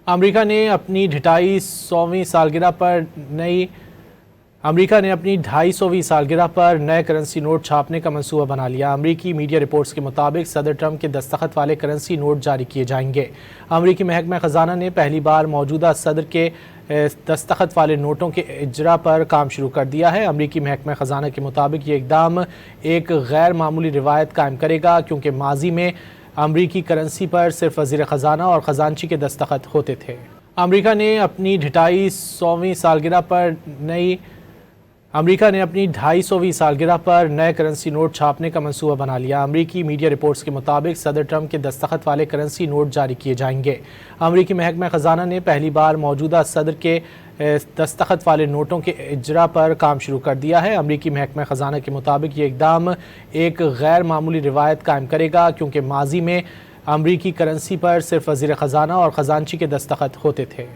امریکہ نے اپنی 250ویں سالگرہ پر نئے کرنسی نوٹ چھاپنے کا منصوبہ بنا لیا۔ امریکی میڈیا رپورٹس کے مطابق صدر ٹرمپ کے دستخط والے کرنسی نوٹ جاری کیے جائیں گے۔ امریکی محکمہ خزانہ نے پہلی بار موجودہ صدر کے دستخط والے نوٹوں کے اجرا پر کام شروع کر دیا ہے۔ امریکی محکمہ خزانہ کے مطابق یہ اقدام ایک غیر معمولی روایت قائم کرے گا، کیونکہ ماضی میں امریکی کرنسی پر صرف وزیر خزانہ اور خزانچی کے دستخط ہوتے تھے۔ امریکہ نے اپنی 250ویں سالگرہ پر نئے کرنسی نوٹ چھاپنے کا منصوبہ بنا لیا۔ امریکی میڈیا رپورٹس کے مطابق صدر ٹرمپ کے دستخط والے کرنسی نوٹ جاری کیے جائیں گے۔ امریکی محکمہ خزانہ نے پہلی بار موجودہ صدر کے دستخط والے نوٹوں کے اجرا پر کام شروع کر دیا ہے۔ امریکی محکمہ خزانہ کے مطابق یہ اقدام ایک غیر معمولی روایت قائم کرے گا، کیونکہ ماضی میں امریکی کرنسی پر صرف وزیر خزانہ اور خزانچی کے دستخط ہوتے تھے۔